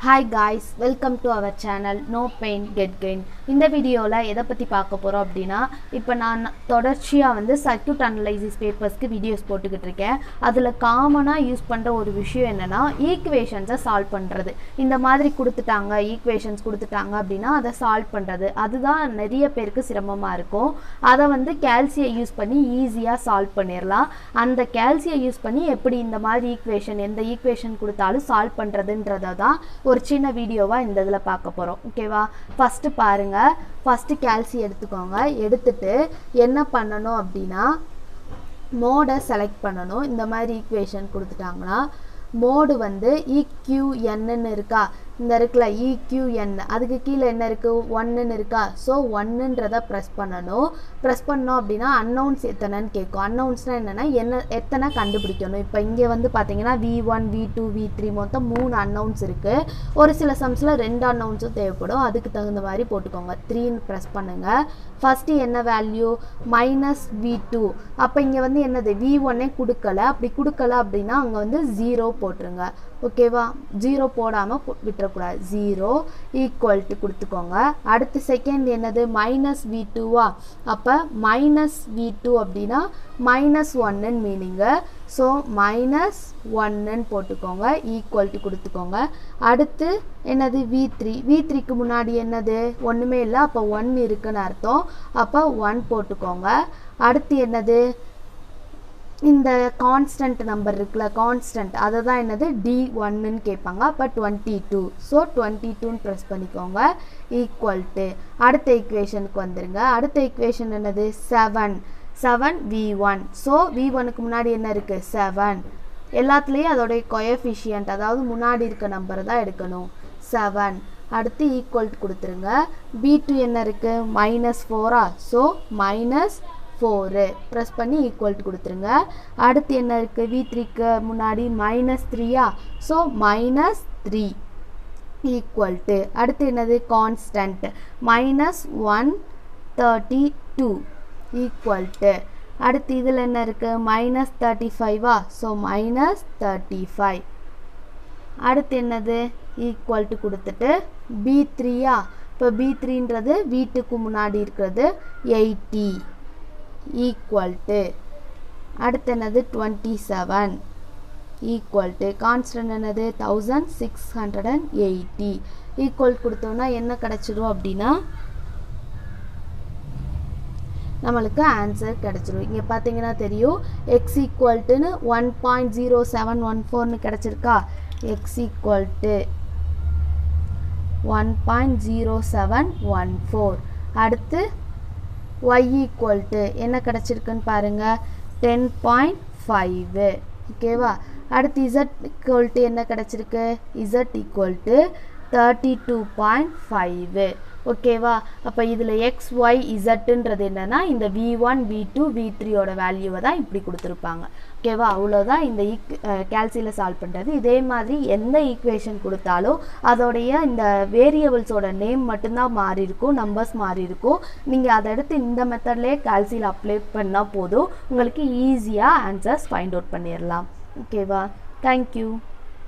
Hi guys, welcome to our channel No Pain Get Gain. இந்த வீடியோல எதை பத்தி பார்க்க போறோம் அப்படினா இப்போ நான் தொடர்ச்சியா சர்க்யூட் அனலைசிஸ் பேப்பர்ஸ்க்கு வீடியோஸ் போட்டுக்கிட்டு இருக்கேன். அதுல காமனா யூஸ் பண்ற ஒரு விஷயம் என்னன்னா ஈக்குவேஷன்ஸை சால்வ் பண்றது. இந்த மாதிரி கொடுத்துட்டாங்க ஈக்குவேஷன்ஸ் கொடுத்துட்டாங்க அப்படினா அதை சால்வ் பண்றது. அதுதான் நிறைய பேருக்கு சிரமமா இருக்கும். அதை கால்சியை யூஸ் பண்ணி ஈஸியா சால்வ் பண்ணிரலாம். அந்த கால்சியை யூஸ் பண்ணி எப்படி இந்த மாதிரி ஈக்குவேஷன் எந்த ஈக்குவேஷன் கொடுத்தாலும் சால்வ் பண்றதுன்றத தான் ஒரு சின்ன வீடியோவா இந்த இதுல பார்க்க போறோம். ஓகேவா? ஃபர்ஸ்ட் பாருங்க. ஃபர்ஸ்ட் கால்சி எடுத்துக்கோங்க. எடுத்துட்டு என்ன பண்ணணும் அப்படினா மோட செலக்ட் பண்ணணும். இந்த மாதிரி ஈக்குவேஷன் கொடுத்துட்டாங்கன்னா மோடு EQN ன்னு இருக்கா? இந்த இருக்குல EQN, அதுக்கு கீழே என்ன இருக்கு? 1 ன்னு இருக்கா? ஸோ 1ன்றத ப்ரெஸ் பண்ணணும். ப்ரெஸ் பண்ணோம் அப்படின்னா அன்னவுன்ஸ் எத்தனைன்னு கேட்கும். அன்னவுன்ஸ்னா என்னன்னா எத்தனை கண்டுபிடிக்கணும். இப்போ இங்கே பார்த்தீங்கன்னா V1 V2 V3 மொத்தம் 3 அன்னவுன்ஸ் இருக்கு. ஒரு சில சம்ஸ்ல 2 அன்னவுன்ஸும் தேவைப்படும். அதுக்கு தகுந்த மாதிரி போட்டுக்கோங்க. 3ன்னு ப்ரெஸ் பண்ணுங்க. ஃபர்ஸ்ட் என்ன வேல்யூ? -V2. அப்போ இங்கே என்னது? V1 கொடுக்கல. அப்படி கொடுக்கல அப்படின்னா அங்கே 0 போட்டுருங்க. ஓகேவா? 0 போடாம விட்டுறக்கூடாது. 0 ஈக்குவல் டு கொடுத்துக்கோங்க. அடுத்து செகண்ட் என்னது? -V2வா? அப்போ -V2 அப்படின்னா -1 மீனிங்கு. ஸோ -1 போட்டுக்கோங்க. ஈக்குவல் டு கொடுத்துக்கோங்க. அடுத்து என்னது? V3க்கு முன்னாடி என்னது? ஒன்றுமே இல்லை. அப்போ 1 இருக்குன்னு அர்த்தம். அப்போ 1 போட்டுக்கோங்க. அடுத்து என்னது? இந்த கான்ஸ்டன்ட் நம்பர் இருக்குல்ல, கான்ஸ்டன்ட் அதை தான் என்னது? D1ன்னு கேட்பாங்க. அப்போ 22. ஸோ 22ன்னு ப்ரெஸ் பண்ணிக்கோங்க. ஈக்குவல் டு அடுத்த ஈக்குவேஷனுக்கு வந்துருங்க. அடுத்த ஈக்குவேஷன் என்னது? 7 V1. ஸோ V1க்கு முன்னாடி என்ன இருக்குது? 7. எல்லாத்துலேயும் அதோடைய கோஎஃபிஷியன்ட், அதாவது முன்னாடி இருக்க நம்பரை தான் எடுக்கணும். 7. அடுத்து ஈக்குவல் கொடுத்துருங்க. B2 என்ன இருக்குது? -4ஆ? ஸோ -4 ப்ரெஸ் பண்ணி ஈக்குவல் கொடுத்துருங்க. அடுத்து என்ன இருக்குது? V3க்கு முன்னாடி -3ஆ? ஸோ -3 ஈக்குவல் டு அடுத்து என்னது? கான்ஸ்டன்ட் -132 ஈக்குவல் டு அடுத்து இதில் என்ன இருக்குது? -35ஆ? ஸோ -35. அடுத்து என்னது? ஈக்குவல் டு கொடுத்துட்டு B3ஆ? இப்போ B3ன்றது வீட்டுக்கு முன்னாடி இருக்கிறது 80 ஈக்குவல் டு அடுத்து என்னது? 27 ஈக்குவல் டு கான்ஸ்டன்ட் என்னது? 1680 ஈக்குவல் கொடுத்தோம்னா என்ன கிடைச்சிடும் அப்படின்னா நம்மளுக்கு ஆன்சர் கிடைச்சிடும். இங்கே பார்த்தீங்கன்னா தெரியும் x ஈக்குவல் டுன்னு 1.0714ன்னு கிடைச்சிருக்கா? x equal to 1.0714. அடுத்து y ஈக்குவல் டு என்ன கிடைச்சிருக்குன்னு பாருங்க? 10.5. ஓகேவா? அடுத்து z ஈக்குவல் டு என்ன கிடைச்சிருக்கு? z equal to 32.5. ஓகேவா? அப்போ இதில் x y zன்றது என்னன்னா இந்த V1 V2 V3யோட வேல்யூவை தான் இப்படி கொடுத்துருப்பாங்க. ஓகேவா? அவ்வளோதான் இந்த கால்சியில் சால்வ் பண்ணுறது. இதே மாதிரி எந்த ஈக்குவேஷன் கொடுத்தாலும் அதோடைய இந்த வேரியபிள்ஸோட நேம் மட்டும்தான் மாறி இருக்கும், நம்பர்ஸ் மாறி இருக்கும். நீங்கள் அதை எடுத்து இந்த மெத்தட்லேயே கால்சியில் அப்ளை பண்ணால் போதும், உங்களுக்கு ஈஸியாக ஆன்சர்ஸ் ஃபைண்ட் அவுட் பண்ணிடலாம். ஓகேவா? தேங்க்யூ.